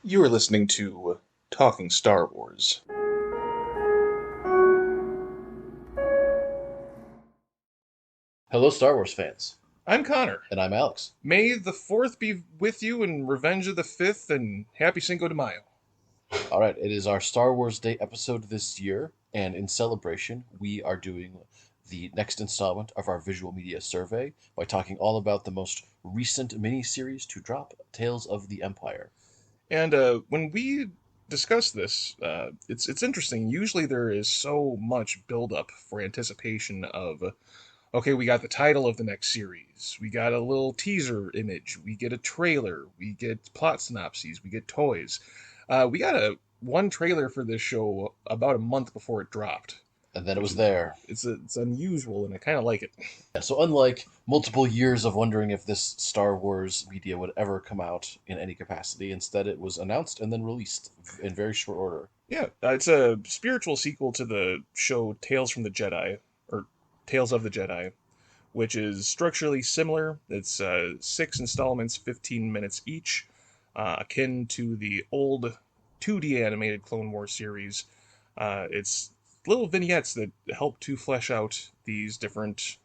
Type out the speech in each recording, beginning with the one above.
You are listening to Talking Star Wars. Hello, Star Wars fans. I'm Connor. And I'm Alex. May the 4th be with you and Revenge of the 5th and Happy Cinco de Mayo. All right, it is our Star Wars Day episode this year, and in celebration, we are doing the next installment of our visual media survey by talking all about the most recent miniseries to drop, Tales of the Empire. And when we discuss this, it's interesting. Usually there is so much buildup for anticipation of, okay, we got the title of the next series, we got a little teaser image, we get a trailer, we get plot synopses, we get toys. We got one trailer for this show about a month before it dropped, And then it which was is there. it's unusual, and I kind of like it. Yeah, so unlike multiple years of wondering if this Star Wars media would ever come out in any capacity, instead it was announced and then released in very short order. Yeah, it's a spiritual sequel to the show Tales from the Jedi, or Tales of the Jedi, which is structurally similar. It's 6 installments, 15 minutes each, akin to the old 2D animated Clone Wars series. It's little vignettes that help to flesh out these different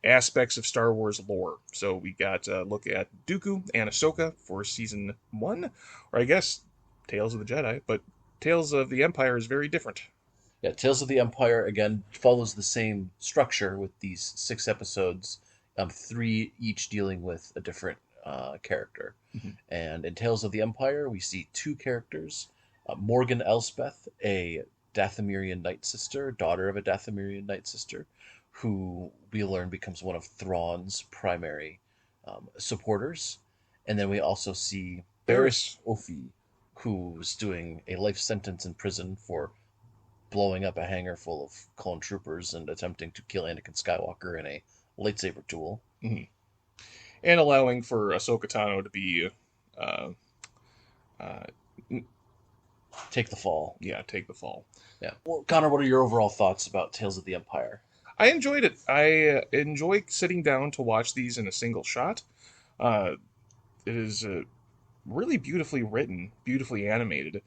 aspects of Star Wars lore. So we got a look at Dooku and Ahsoka for season 1, or I guess Tales of the Jedi, but Tales of the Empire is very different. Yeah, Tales of the Empire again follows the same structure with these 6 episodes, three each dealing with a different character. Mhm. And in Tales of the Empire, we see two characters: Morgan Elsbeth, a Dathomirian Night Sister, daughter of a Dathomirian Night Sister, who we learn becomes one of Thrawn's primary supporters. And then we also see Barriss Barriss. Offee, who's doing a life sentence in prison for blowing up a hangar full of clone troopers and attempting to kill Anakin Skywalker in a lightsaber duel. Mhm. And allowing for Ahsoka Tano to be, uh, uh, Take the fall. yeah, take the fall. Yeah. Well, Connor, what are your overall thoughts about Tales of the Empire? I enjoyed it. I enjoy sitting down to watch these in a single shot. Uh, it is really beautifully written, beautifully animated,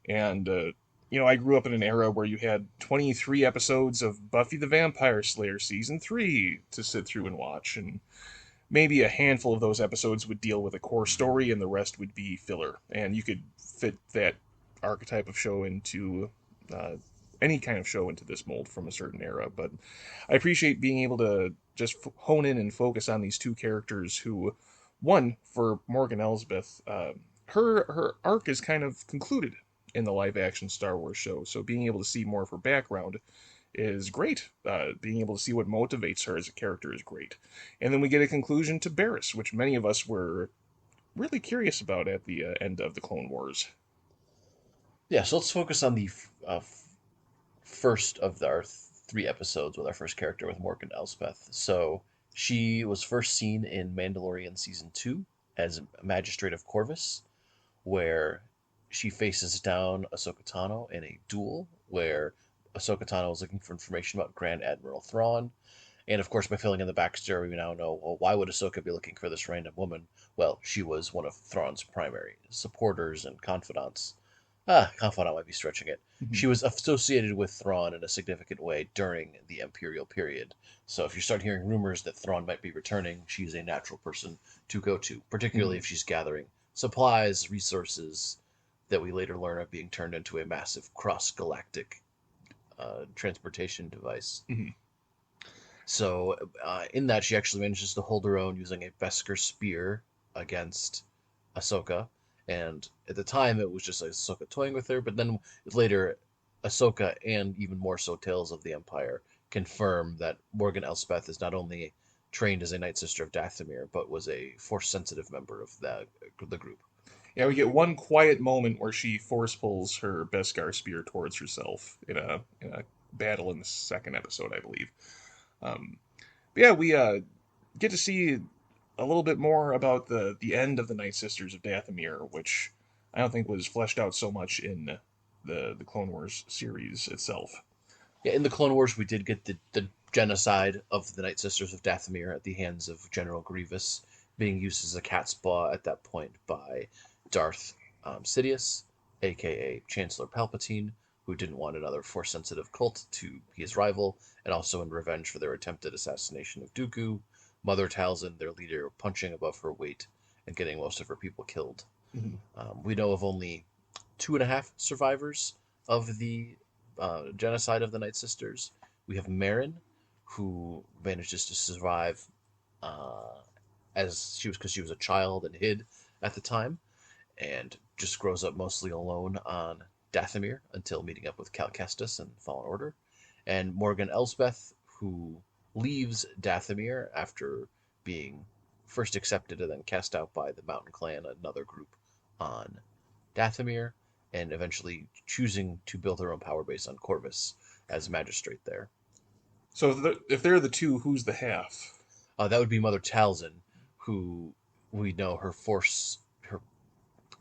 and I grew up in an era where you had 23 episodes of Buffy the Vampire Slayer season 3 to sit through and watch, and maybe a handful of those episodes would deal with a core story, and the rest would be filler. And you could fit that archetype of show into uh, any kind of show into this mold from a certain era. But I appreciate being able to just hone in and focus on these two characters who, one, for Morgan Elsbeth, her arc is kind of concluded in the live action Star Wars show. So being able to see more of her background is great. Being able to see what motivates her as a character is great. And then we get a conclusion to Barriss, which many of us were really curious about at the end of the Clone Wars. Yeah, so let's focus on the first of our 3 episodes with our first character with Morgan Elsbeth. So she was first seen in Mandalorian season 2 as Magistrate of Corvus, where she faces down Ahsoka Tano in a duel where Ahsoka Tano is looking for information about Grand Admiral Thrawn. And of course, by filling in the backstory, we now know, well, why would Ahsoka be looking for this random woman? Well, she was one of Thrawn's primary supporters and confidants. Confidant might be stretching it. Mhm. She was associated with Thrawn in a significant way during the Imperial period. So if you start hearing rumors that Thrawn might be returning, she's a natural person to go to, particularly Mhm. if she's gathering supplies, resources that we later learn are being turned into a massive cross-galactic transportation device. Mhm. So, in that, she actually manages to hold her own using a Beskar spear against Ahsoka. And at the time, it was just like Ahsoka toying with her, but then later, Ahsoka and even more so Tales of the Empire confirm that Morgan Elspeth is not only trained as a Night Sister of Dathomir, but was a Force sensitive member of the group. Yeah, we get one quiet moment where she force pulls her Beskar spear towards herself in a battle in the second episode, I believe. Um, but yeah, we get to see a little bit more about the end of the Night Sisters of Dathomir, which I don't think was fleshed out so much in the Clone Wars series itself. Yeah, in the Clone Wars, we did get the genocide of the Night Sisters of Dathomir at the hands of General Grievous, being used as a cat's paw at that point by Darth. Sidious, aka Chancellor Palpatine, who didn't want another Force-sensitive cult to be his rival, and also in revenge for their attempted assassination of Dooku, Mother Talzin, their leader, punching above her weight and getting most of her people killed. Mhm. We know of only 2.5 survivors of the genocide of the Night Sisters. We have Marin, who manages to survive uh, as she was because she was a child and hid at the time, and just grows up mostly alone on Dathomir until meeting up with Cal Kestis and Fallen Order. And Morgan Elsbeth, who leaves Dathomir after being first accepted and then cast out by the Mountain Clan, another group on Dathomir, and eventually choosing to build her own power base on Corvus as magistrate there. So if they're the two, who's the half? That would be Mother Talzin, who we know her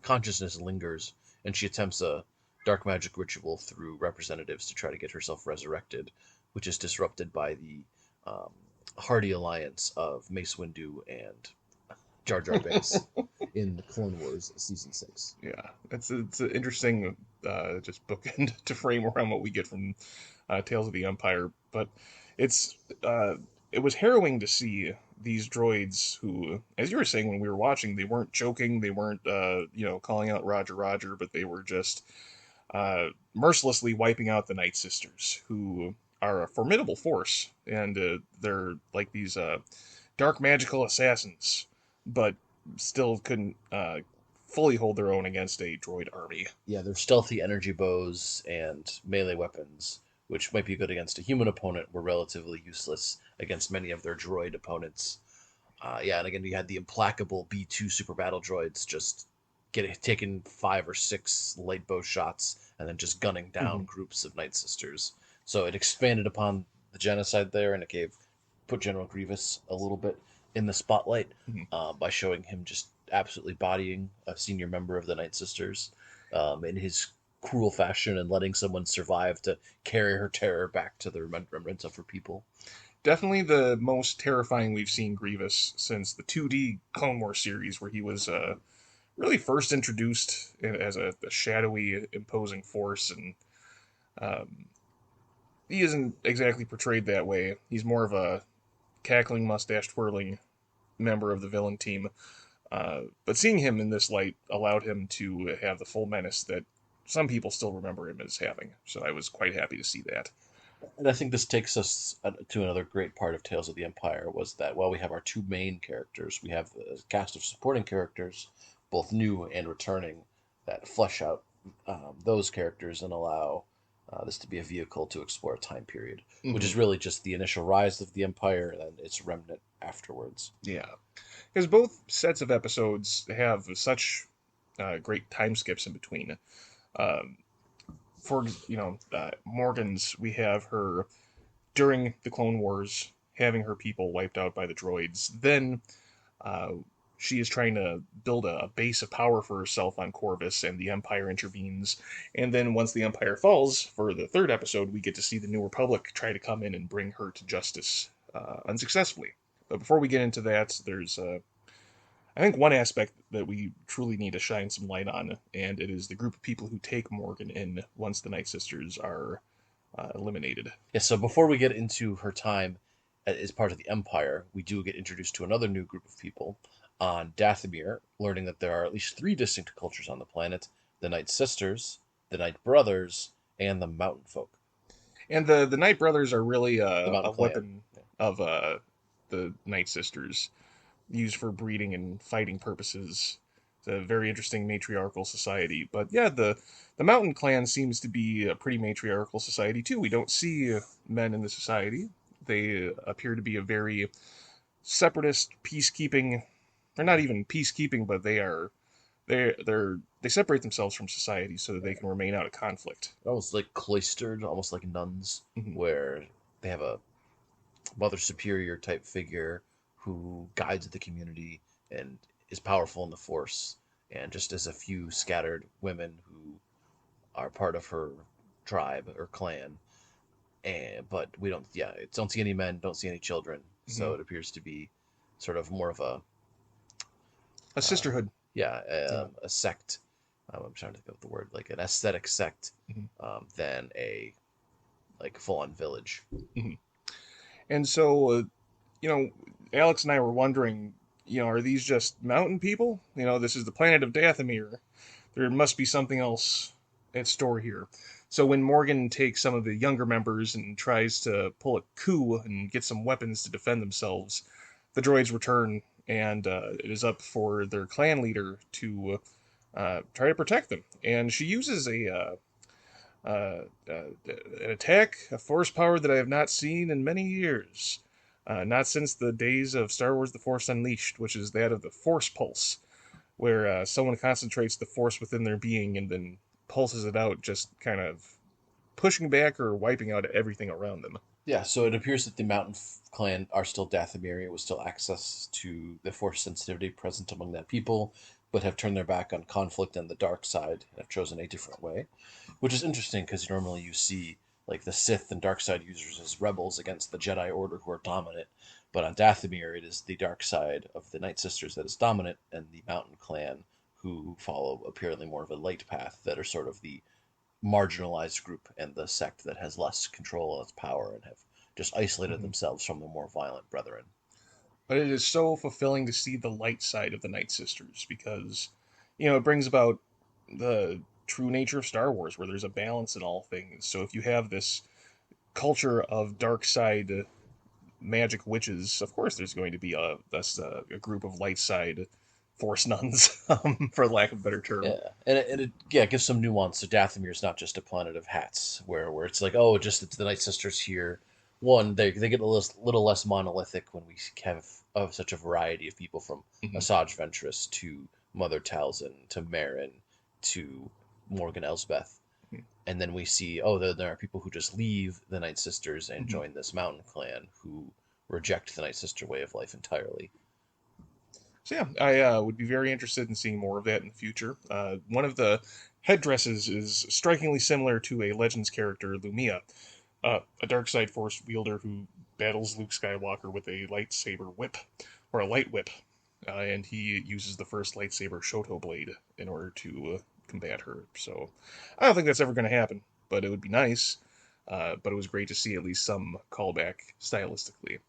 consciousness lingers, and she attempts a dark magic ritual through representatives to try to get herself resurrected, which is disrupted by the um, hardy alliance of Mace Windu and Jar Jar Binks in the Clone Wars Season 6. Yeah, it's an interesting just bookend to frame around what we get from Tales of the Empire. But it's it was harrowing to see these droids who, as you were saying when we were watching, they weren't joking, they weren't calling out Roger Roger, but they were just mercilessly wiping out the Night Sisters, who are a formidable force, and they're like these dark magical assassins, but still couldn't fully hold their own against a droid army. Yeah, their stealthy energy bows and melee weapons, which might be good against a human opponent, were relatively useless against many of their droid opponents. Yeah, and again, we had the implacable B2 super battle droids just taking 5 or 6 light bow shots and then just gunning down Mm-hmm. groups of Night Sisters. So it expanded upon the genocide there, and it put General Grievous a little bit in the spotlight Mm-hmm. by showing him just absolutely bodying a senior member of the Night Sisters in his cruel fashion and letting someone survive to carry her terror back to the remnants of her people. Definitely the most terrifying we've seen Grievous since the 2D Clone Wars series, where he was really first introduced as a shadowy, imposing force, and um, he isn't exactly portrayed that way. He's more of a cackling, mustache twirling member of the villain team. But seeing him in this light allowed him to have the full menace that some people still remember him as having. So I was quite happy to see that. And I think this takes us to another great part of Tales of the Empire was that while we have our two main characters, we have the cast of supporting characters, both new and returning, that flesh out those characters and allow this to be a vehicle to explore a time period, which Mm-hmm. is really just the initial rise of the Empire and then its remnant afterwards. Yeah, because both sets of episodes have such great time skips in between. Um, for Morgan's, we have her during the Clone Wars having her people wiped out by the droids. Then uh, she is trying to build a base of power for herself on Corvus, and the Empire intervenes. And then once the Empire falls, for the third episode, we get to see the New Republic try to come in and bring her to justice unsuccessfully. But before we get into that, there's I think one aspect that we truly need to shine some light on, and it is the group of people who take Morgan in once the Night Sisters are eliminated. Yeah, so before we get into her time as part of the Empire, we do get introduced to another new group of people on Dathomir, learning that there are at least 3 distinct cultures on the planet: the Night Sisters, the Night Brothers, and the Mountain Folk. And the Night Brothers are really The a Mountain Clan. weapon of the Night Sisters, used for breeding and fighting purposes. It's a very interesting matriarchal society. But yeah, the Mountain Clan seems to be a pretty matriarchal society too. We don't see men in the society. They appear to be a very separatist, peacekeeping. They're not even peacekeeping, but they separate themselves from society so that they can remain out of conflict. Almost like cloistered, almost like nuns, Mhm. where they have a mother superior type figure who guides the community and is powerful in the Force, and just as a few scattered women who are part of her tribe or clan. And but we don't see any men, don't see any children, Mhm. so it appears to be sort of more of a A uh, sisterhood. yeah Yeah. a sect I'm trying to think of the word, like an aesthetic sect, Mhm. than a like full-on village. Mhm. And so, Alex and I were wondering, are these just mountain people? This is the planet of Dathomir. There must be something else at store here. So when Morgan takes some of the younger members and tries to pull a coup and get some weapons to defend themselves, the droids return, and it is up for their clan leader to try to protect them. And she uses an attack, a force power that I have not seen in many years. Not since the days of Star Wars The Force Unleashed, which is that of the Force Pulse, where someone concentrates the Force within their being and then pulses it out, just kind of pushing back or wiping out everything around them. Yeah, so it appears that the Mountain Clan are still Dathomiri, with still access to the Force sensitivity present among that people, but have turned their back on conflict and the dark side and have chosen a different way, which is interesting because normally you see like the Sith and dark side users as rebels against the Jedi Order who are dominant, but on Dathomir it is the dark side of the Night Sisters that is dominant, and the Mountain Clan who follow apparently more of a light path that are sort of the marginalized group and the sect that has less control of its power and have just isolated Mhm. themselves from the more violent brethren. But it is so fulfilling to see the light side of the Night Sisters because, it brings about the true nature of Star Wars, where there's a balance in all things. So if you have this culture of dark side magic witches, of course there's going to be a group of light side force nuns, for lack of a better term. Yeah, and it gives some nuance. So Dathomir is not just a planet of hats, where it's like, oh, just it's the Night Sisters here. One, they get a little less monolithic when we have such a variety of people, from Mhm. Asajj Ventress to Mother Talzin to Merrin to Morgan Elsbeth. And then we see, oh, there are people who just leave the Night Sisters and Mhm. join this mountain clan who reject the Night Sister way of life entirely. So yeah, I would be very interested in seeing more of that in the future. One of the headdresses is strikingly similar to a Legends character, Lumia, a dark side force wielder who battles Luke Skywalker with a lightsaber whip, or a light whip, and he uses the first lightsaber Shoto blade in order to combat her. So I don't think that's ever going to happen, but it would be nice. But it was great to see at least some callback stylistically.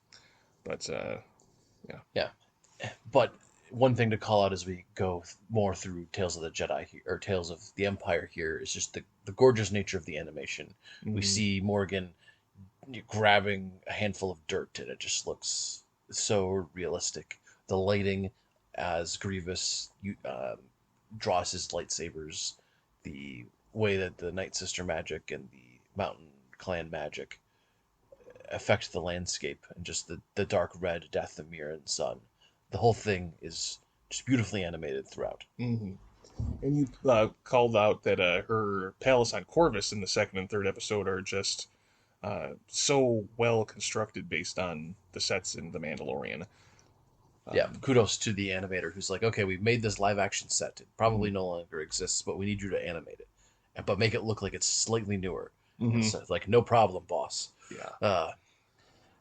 But yeah. Yeah, but one thing to call out as we go more through Tales of the Jedi here, or Tales of the Empire here, is just the gorgeous nature of the animation. We Mm-hmm. see Morgan grabbing a handful of dirt, and it just looks so realistic. The lighting as Grievous draws his lightsabers, the way that the Night Sister magic and the Mountain Clan magic affect the landscape, and just the dark red death of Mira and sun. The whole thing is just beautifully animated throughout. Mm-hmm. And you called out that her palace on Corvus in the second and third episode are just so well constructed based on the sets in The Mandalorian. Yeah, Um, kudos to the animator who's like, okay, we've made this live action set. It probably mhm. no longer exists, but we need you to animate it, but make it look like it's slightly newer. And Mhm. so, like, no problem, boss. Yeah. Uh,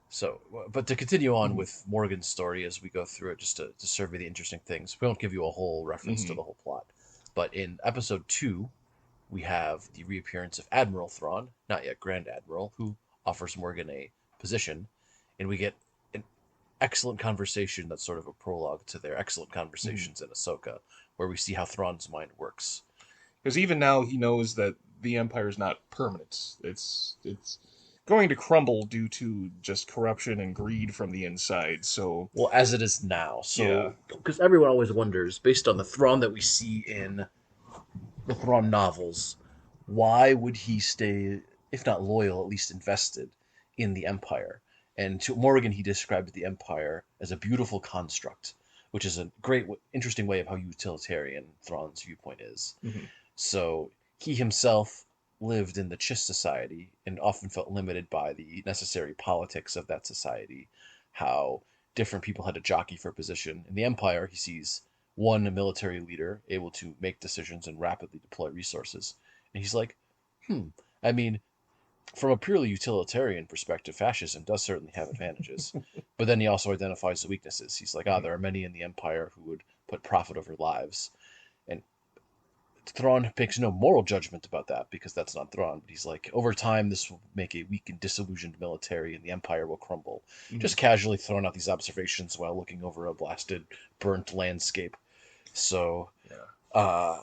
so, but to continue on Mhm. with Morgan's story as we go through it, just to survey the interesting things, we won't give you a whole reference to Mhm. the whole plot. But in episode 2, we have the reappearance of Admiral Thrawn, not yet Grand Admiral, who offers Morgan a position, and we get an excellent conversation that's sort of a prologue to their excellent Mhm. conversations in Ahsoka, where we see how Thrawn's mind works. Because even now he knows that the Empire is not permanent. It's going to crumble due to just corruption and greed from the inside. So Well, as it is now. yeah. So, because everyone always wonders, based on the Thrawn that we see in the Thrawn novels, why would he stay, if not loyal, at least invested in the Empire? And to Morgan, he described the Empire as a beautiful construct, which is a great, interesting way of how utilitarian Thrawn's viewpoint is. Mhm. So he himself lived in the Chiss society and often felt limited by the necessary politics of that society, how different people had to jockey for position. In the Empire, he sees one military leader able to make decisions and rapidly deploy resources. And he's like, I mean, from a purely utilitarian perspective, fascism does certainly have advantages. But then he also identifies the weaknesses. He's like, Mhm. there are many in the Empire who would put profit over lives. And Thrawn makes no moral judgment about that because that's not Thrawn. But he's like, over time, this will make a weak and disillusioned military, and the Empire will crumble. Mhm. Just casually throwing out these observations while looking over a blasted, burnt landscape. So, Yeah. uh,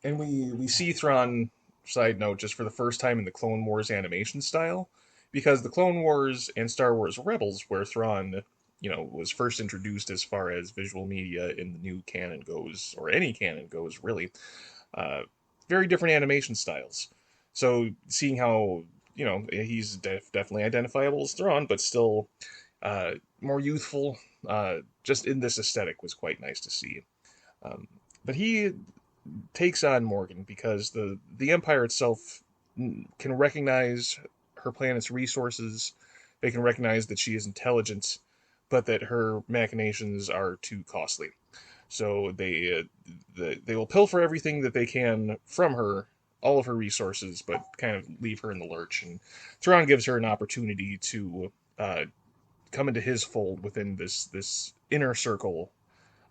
And we see Thrawn, side note, just for the first time in the Clone Wars animation style, because the Clone Wars and Star Wars Rebels, where Thrawn, was first introduced as far as visual media in the new canon goes, or any canon goes, really, uh, very different animation styles. So seeing how, he's definitely identifiable as Thrawn, but still more youthful, just in this aesthetic was quite nice to see. Um, but he takes on Morgan because the Empire itself can recognize her planet's resources. They can recognize that she is intelligent, but that her machinations are too costly. So they will pilfer everything that they can from her, all of her resources, but kind of leave her in the lurch. And Thrawn gives her an opportunity to come into his fold within this inner circle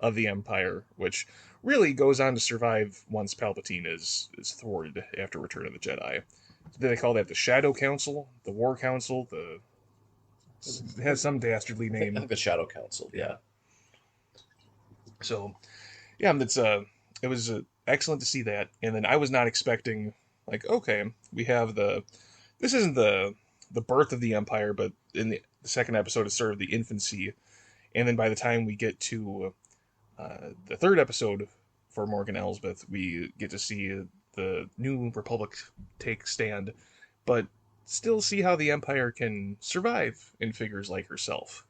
of the Empire, which really goes on to survive once Palpatine is thwarted after Return of the Jedi. They call that the Shadow Council, the War Council, it has some dastardly I name. think the Shadow Council. Yeah. Yeah. So yeah, it was excellent to see that, and then I was not expecting like okay, we have this isn't the birth of the Empire, but in the second episode it's sort of the infancy, and then by the time we get to the third episode for Morgan Elsbeth, we get to see the new Republic take stand, but still see how the Empire can survive in figures like herself.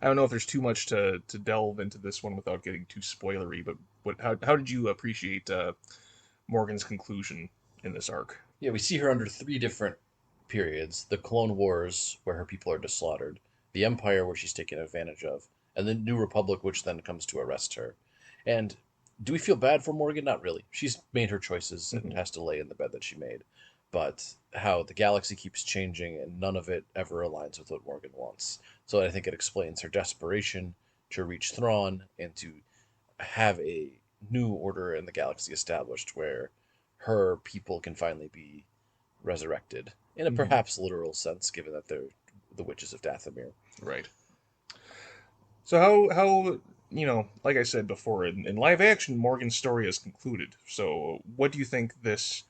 I don't know if there's too much to delve into this one without getting too spoilery, but how did you appreciate Morgan's conclusion in this arc? Yeah, we see her under three different periods: the Clone Wars, where her people are just slaughtered; the Empire, where she's taken advantage of; and the New Republic, which then comes to arrest her. And do we feel bad for Morgan? Not really. She's made her choices and Mhm. has to lay in the bed that she made. But how the galaxy keeps changing and none of it ever aligns with what Morgan wants. So I think it explains her desperation to reach Thrawn and to have a new order in the galaxy established where her people can finally be resurrected in a Mhm. perhaps literal sense, given that they're the witches of Dathomir. Right. So how like I said before, in live action, Morgan's story is concluded. So what do you think this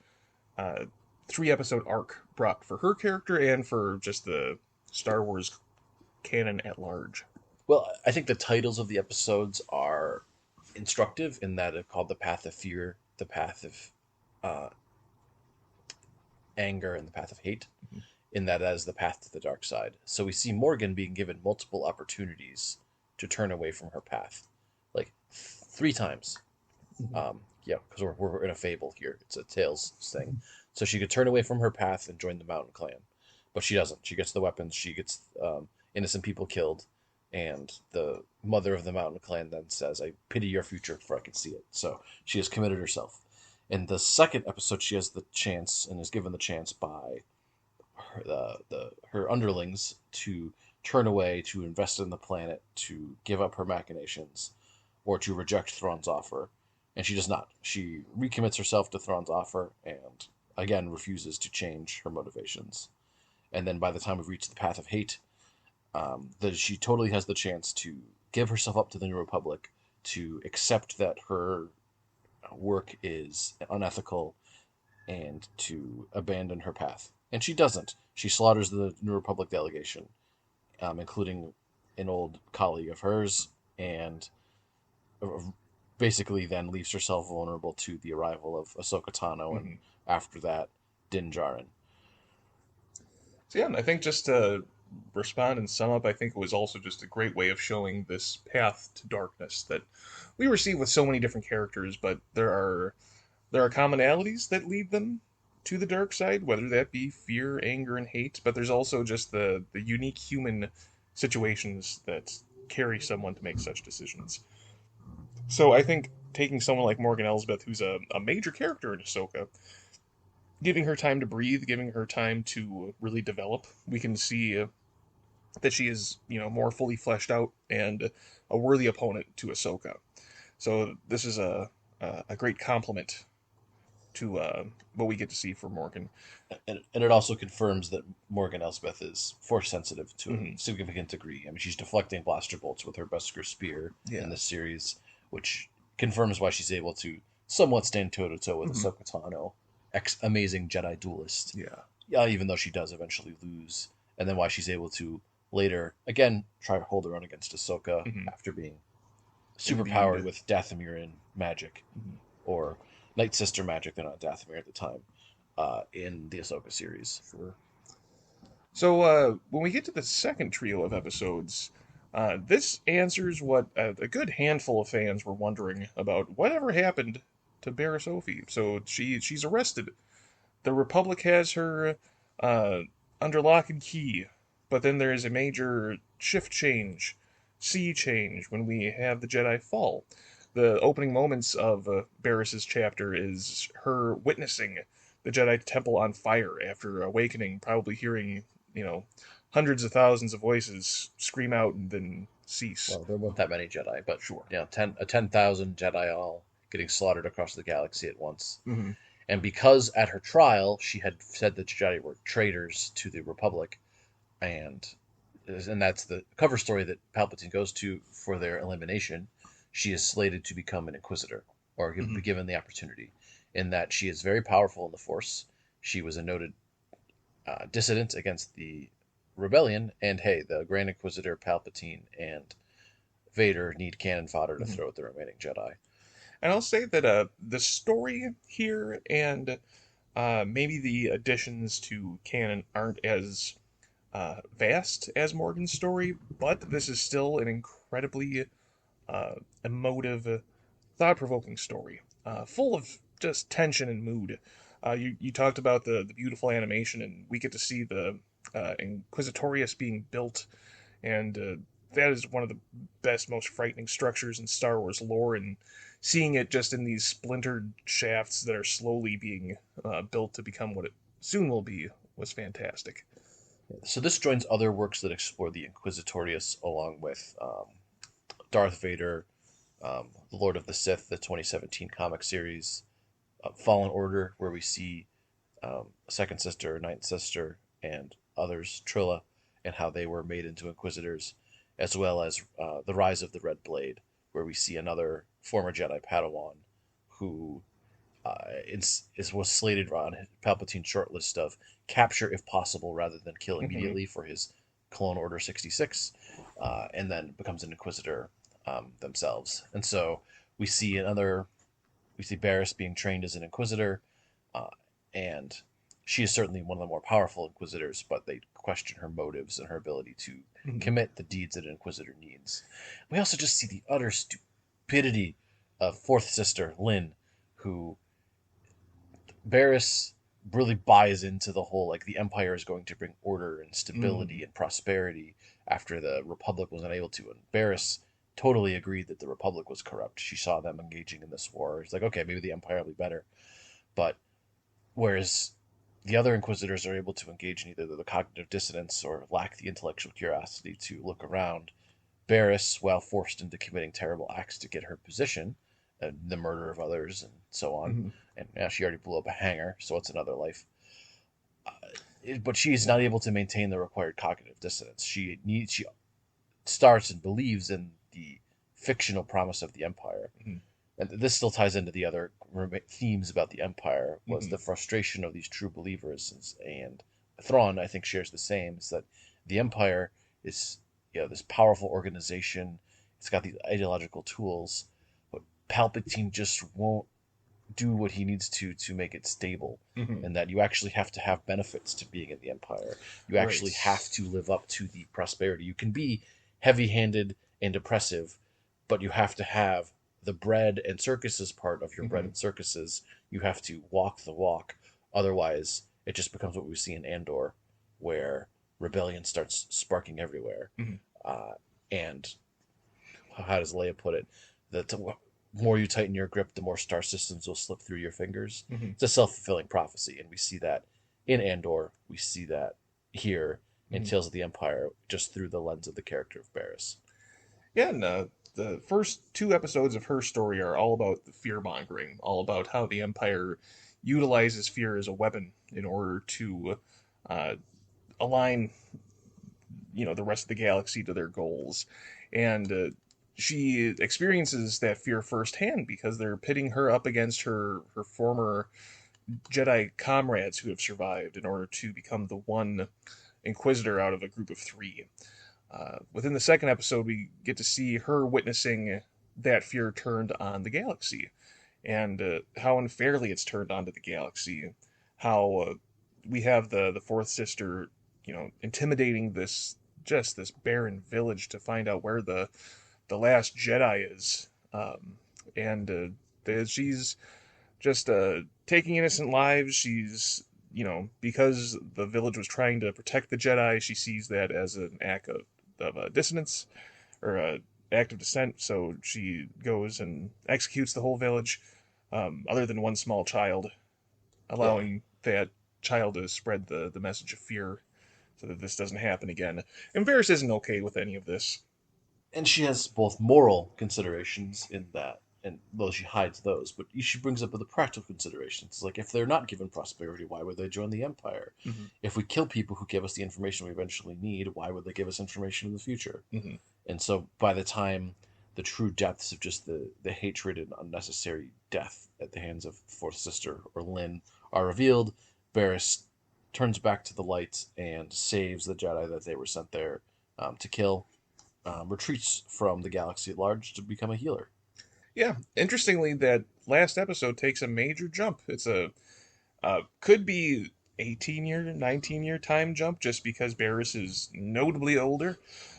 uh, 3 episode arc brought for her character and for just the Star Wars canon at large? Well, I think the titles of the episodes are instructive in that they're called The Path of Fear, The Path of uh, Anger, and The Path of Hate, Mhm. in that as the path to the dark side. So we see Morgan being given multiple opportunities to turn away from her path, like three times. Mhm. Yeah, because we're in a fable here. It's a Tales thing. So she could turn away from her path and join the Mountain Clan, but she doesn't. She gets the weapons. She gets innocent people killed, and the mother of the Mountain Clan then says, "I pity your future, for I can see it." So she has committed herself. In the second episode, she has the chance and is given the chance by her underlings to turn away, to invest in the planet, to give up her machinations, or to reject Thrawn's offer. And she does not. She recommits herself to Thrawn's offer and again refuses to change her motivations. And then by the time we reach the path of hate, that she totally has the chance to give herself up to the New Republic, to accept that her work is unethical, and to abandon her path. And she doesn't. She slaughters the New Republic delegation, including an old colleague of hers, and basically then leaves herself vulnerable to the arrival of Ahsoka Tano, and Mhm. after that, Din Djarin. So yeah, I think just to respond and sum up, I think it was also just a great way of showing this path to darkness that we receive with so many different characters, but there are commonalities that lead them to the dark side, whether that be fear, anger, and hate. But there's also just the unique human situations that carry someone to make such decisions. So I think taking someone like Morgan Elsbeth, who's a major character in Ahsoka, giving her time to breathe, giving her time to really develop, we can see that she is, more fully fleshed out and a worthy opponent to Ahsoka. So this is a great compliment to what we get to see from Morgan. And it also confirms that Morgan Elsbeth is force sensitive to a Hmm. significant degree. I mean, she's deflecting blaster bolts with her Beskar spear in Yeah. this series, which confirms why she's able to somewhat stand toe to toe with Hmm. Ahsoka Tano, amazing Jedi duelist. Yeah. Yeah, even though she does eventually lose, and then why she's able to later again try to hold her own against Ahsoka Hmm. after being superpowered Indeed. with Dathomirian magic Mhm. or Night Sister magic. They're not Dathomir at the time in the Ahsoka series. Sure. So when we get to the second trio of episodes, this answers what a good handful of fans were wondering about: whatever happened to Barriss Offee. So she's arrested. The Republic has her uh, under lock and key, but then there is a major shift change, sea change when we have the Jedi fall. The opening moments of Barriss's chapter is her witnessing the Jedi Temple on fire after awakening, probably hearing, you know, hundreds of thousands of voices scream out and then cease. Well, there weren't that many Jedi, but Sure. 10,000 Jedi all getting slaughtered across the galaxy at once. Hmm. And because at her trial she had said that Jedi were traitors to the Republic, and and that's the cover story that Palpatine goes to for their elimination, she is slated to become an Inquisitor, or Hmm. be given the opportunity, in that she is very powerful in the Force. She was a noted dissident against the rebellion, and hey, the Grand Inquisitor Palpatine and Vader need cannon fodder to Hmm. throw at the remaining Jedi. And I'll say that the story here and maybe the additions to canon aren't as vast as Morgan's story, but this is still an incredibly emotive, thought-provoking story, full of just tension and mood. You talked about the beautiful animation, and we get to see the Inquisitorius being built, and that is one of the best, most frightening structures in Star Wars lore, and seeing it just in these splintered shafts that are slowly being built to become what it soon will be was fantastic. So this joins other works that explore the Inquisitorius, along with Darth Vader, The Lord of the Sith, the 2017 comic series, Fallen Order, where we see Second Sister, Ninth Sister, and others, Trilla, and how they were made into Inquisitors, as well as The Rise of the Red Blade, where we see another former Jedi Padawan who was slated on Palpatine's short list of capture if possible rather than kill Hmm. immediately for his Clone Order 66, and then becomes an Inquisitor themselves. And so we see another, we see Barriss being trained as an Inquisitor, uh, and she is certainly one of the more powerful Inquisitors, but they question her motives and her ability to Hmm. commit the deeds that an Inquisitor needs. We also just see the utter stupidity of Fourth Sister, Lynn, who Barriss really buys into the whole like the Empire is going to bring order and Hmm. stability and prosperity after the Republic was unable to. And Barriss totally agreed that the Republic was corrupt. She saw them engaging in this war. It's like, okay, maybe the Empire will be better. But whereas the other Inquisitors are able to engage in either the cognitive dissonance or lack the intellectual curiosity to look around, Barriss, while forced into committing terrible acts to get her position, the murder of others and so on, Hmm. and now she already blew up a hangar, so it's another life. Uh, but she's not able to maintain the required cognitive dissonance. She starts and believes in the fictional promise of the Empire, Hmm. and this still ties into the other themes about the Empire was Hmm. the frustration of these true believers, and Thrawn I think shares the same. Is that the Empire is this powerful organization. It's got these ideological tools, but Palpatine just won't do what he needs to make it stable, Hmm. and that you actually have to have benefits to being in the Empire. You Right. actually have to live up to the prosperity. You can be heavy-handed and oppressive, but you have to have the bread and circuses part of your bread Hmm. and circuses. You have to walk the walk. Otherwise, it just becomes what we see in Andor, where rebellion starts sparking everywhere. Hmm. Uh, and how does Leia put it? The more you tighten your grip, the more star systems will slip through your fingers. Hmm. It's a self fulfilling prophecy, and we see that in Andor. We see that here in Hmm. Tales of the Empire, just through the lens of the character of Barriss. Yeah, and the first two episodes of her story are all about the fear mongering, all about how the Empire utilizes fear as a weapon in order to uh, align, the rest of the galaxy to their goals. And she experiences that fear firsthand because they're pitting her up against her former Jedi comrades who have survived in order to become the one Inquisitor out of a group of three. Within the second episode, we get to see her witnessing that fear turned on the galaxy, and how unfairly it's turned onto the galaxy. How we have the fourth sister, intimidating this barren village to find out where the last Jedi is, and she's just taking innocent lives. She's, because the village was trying to protect the Jedi, she sees that as an act of dissonance, or a act of dissent. So she goes and executes the whole village, other than one small child, Yeah. allowing that child to spread the message of fear so that this doesn't happen again. And Varys isn't okay with any of this. And she has both moral considerations in that, and though she hides those, but she brings up the practical considerations. It's like, if they're not given prosperity, why would they join the Empire? Mm-hmm. If we kill people who give us the information we eventually need, why would they give us information in the future? Mm-hmm. And so by the time the true depths of just the hatred and unnecessary death at the hands of Fourth Sister or Lynn are revealed, Barriss turns back to the light and saves the Jedi that they were sent there to kill, retreats from the galaxy at large to become a healer. Yeah, interestingly, that last episode takes a major jump. It's a could be 18-year, 19-year time jump just because Barriss is notably older.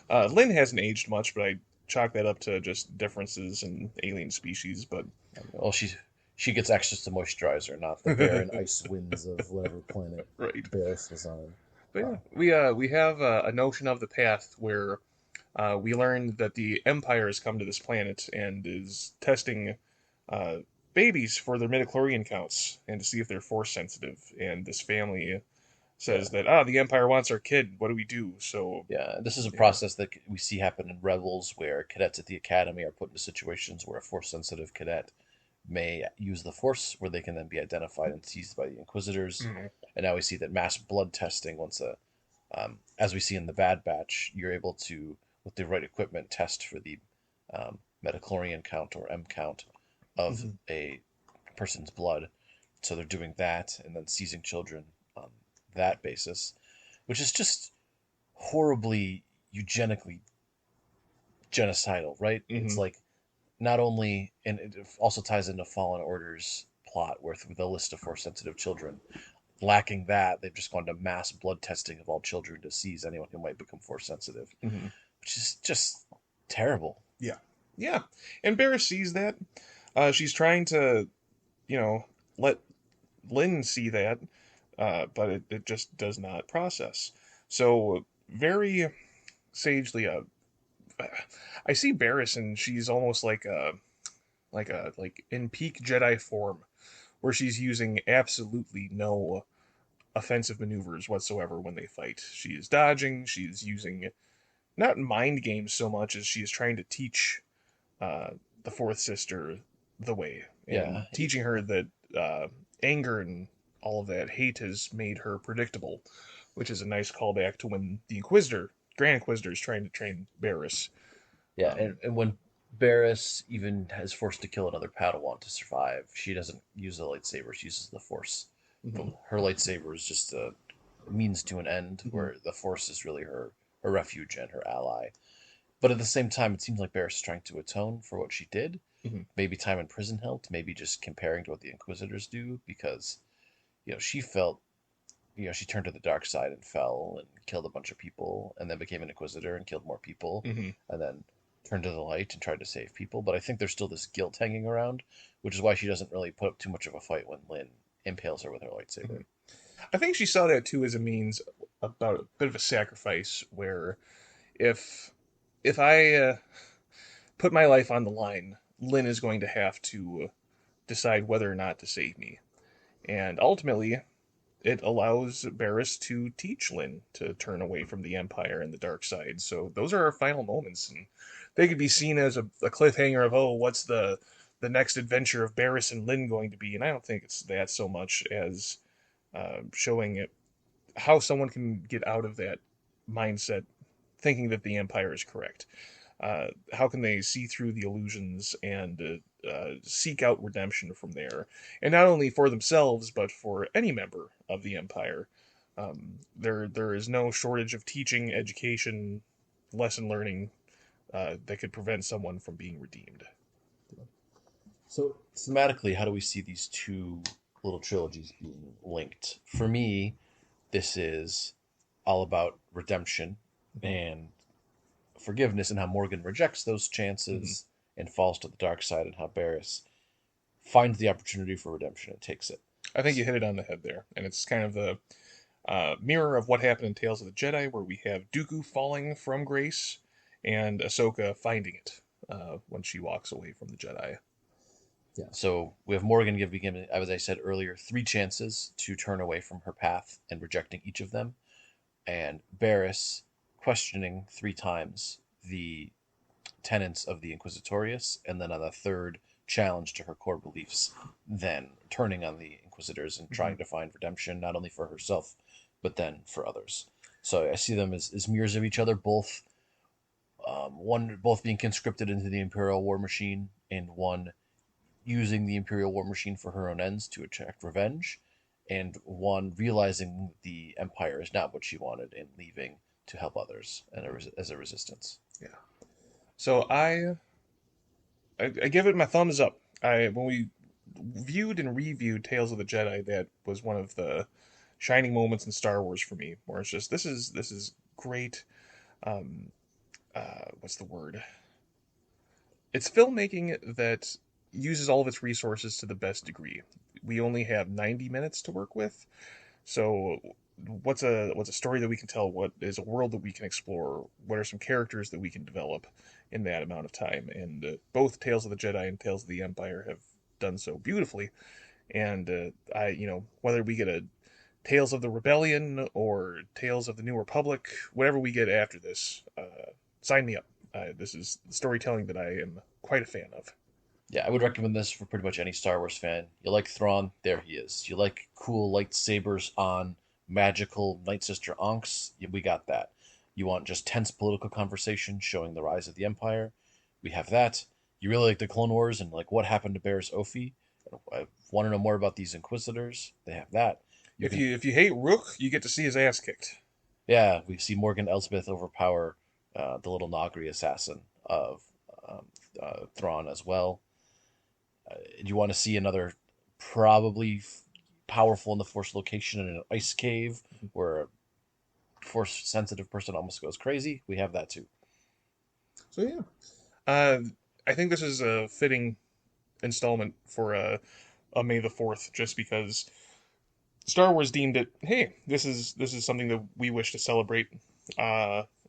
Lynn hasn't aged much, but I chalk that up to just differences in alien species. But Well, she gets access to moisturizer, not the barren ice winds of whatever planet right. Barriss was on. But yeah, we have a notion of the path where we learned that the Empire has come to this planet and is testing uh, babies for their midichlorian counts and to see if they're force sensitive. And this family says Yeah. that the Empire wants our kid. What do we do? So Yeah, this is a yeah. process that we see happen in Rebels, where cadets at the academy are put into situations where a force-sensitive cadet may use the Force, where they can then be identified and seized by the Inquisitors. Mhm. And now we see that mass blood testing, as we see in the Bad Batch, you're able to, with the right equipment, test for the metachlorian count or M count of Mhm. a person's blood. So they're doing that and then seizing children on that basis, which is just horribly eugenically genocidal, right? It's Mhm. like, not only, and it also ties into Fallen Order's plot with the list of force sensitive children. Lacking that, they've just gone to mass blood testing of all children to seize anyone who might become force sensitive, Mhm. which is just terrible. Yeah, yeah. And Barris sees that. She's trying to, let Lynn see that, but it just does not process. So very sagely, I see Barris, and she's almost like in peak Jedi form, where she's using absolutely no offensive maneuvers whatsoever when they fight. She is dodging. She's using not mind games so much as she is trying to teach uh, the fourth sister the way and Yeah, teaching her that anger and all of that hate has made her predictable, which is a nice callback to when the Grand Inquisitor, is trying to train Barriss. yeah, Um, and when Barriss even is forced to kill another Padawan to survive, she doesn't use the lightsaber; she uses the Force. mhm, Her lightsaber is just a means to an end, mhm, where the Force is really her refuge and her ally. But at the same time, it seems like Barriss is trying to atone for what she did. mhm, Maybe time in prison helped. Maybe just comparing to what the Inquisitors do, because she felt, she turned to the dark side and fell and killed a bunch of people, and then became an Inquisitor and killed more people, mhm, and then turned to the light and tried to save people. But I think there's still this guilt hanging around, which is why she doesn't really put up too much of a fight when Lynn impales her with her lightsaber. mhm. I think she saw that too as a means about a bit of a sacrifice, where if if I put my life on the line, Lynn is going to have to decide whether or not to save me. And ultimately, it allows Barriss to teach Lynn to turn away from the Empire and the dark side. So those are our final moments, and they could be seen as a cliffhanger of, oh, what's the next adventure of Barriss and Lynn going to be? And I don't think it's that so much as showing it how someone can get out of that mindset thinking that the Empire is correct. How can they see through the illusions and seek out redemption from there? And not only for themselves, but for any member of the Empire. There is no shortage of teaching, education, lesson learning that could prevent someone from being redeemed. So thematically, how do we see these two little trilogies being linked? For me, this is all about redemption and forgiveness, and how Morgan rejects those chances and falls to the dark side, and how Barriss finds the opportunity for redemption and takes it. I think you hit it on the head there, and it's kind of the mirror of what happened in Tales of the Jedi, where we have Dooku falling from grace and Ahsoka finding it when she walks away from the Jedi. Yeah. So we have Morgan giving, as I said earlier, 3 chances to turn away from her path and rejecting each of them, and Barriss questioning 3 times the tenets of the Inquisitorius, and then on the third challenge to her core beliefs, then turning on the Inquisitors and trying to find redemption, not only for herself, but then for others. So I see them as mirrors of each other, both both being conscripted into the Imperial war machine, and one using the Imperial war machine for her own ends to attract revenge, and one realizing the Empire is not what she wanted and leaving to help others and as a resistance. Yeah. So I give it my thumbs up. When we viewed and reviewed Tales of the Jedi, that was one of the shining moments in Star Wars for me, where it's just this is great. What's the word? It's filmmaking that uses all of its resources to the best degree. We only have 90 minutes to work with, so what's a story that we can tell? What is a world that we can explore? What are some characters that we can develop in that amount of time? And both Tales of the Jedi and Tales of the Empire have done so beautifully. And whether we get a Tales of the Rebellion or Tales of the New Republic, whatever we get after this, sign me up. This is storytelling that I am quite a fan of. Yeah, I would recommend this for pretty much any Star Wars fan. You like Thrawn? There he is. You like cool lightsabers on magical Night Sister Ankhs? We got that. You want just tense political conversation showing the rise of the Empire? We have that. You really like the Clone Wars and like what happened to Barriss Offee? I want to know more about these Inquisitors? They have that. If you hate Rook, you get to see his ass kicked. Yeah, we see Morgan Elsbeth overpower the little Nagri assassin of Thrawn as well. You want to see another probably powerful in the Force location in an ice cave where a Force-sensitive person almost goes crazy? We have that too. So yeah, I think this is a fitting installment for a May the 4th, just because Star Wars deemed it, hey, this is something that we wish to celebrate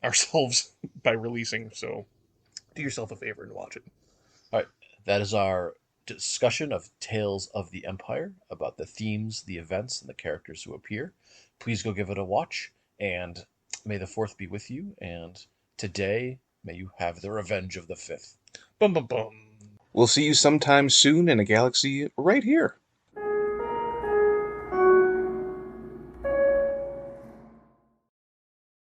ourselves by releasing. So do yourself a favor and watch it. All right, that is our discussion of Tales of the Empire, about the themes, the events, and the characters who appear. Please go give it a watch, and may the 4th be with you, and today may you have the revenge of the 5th. Bum bum bum. We'll see you sometime soon in a galaxy right here.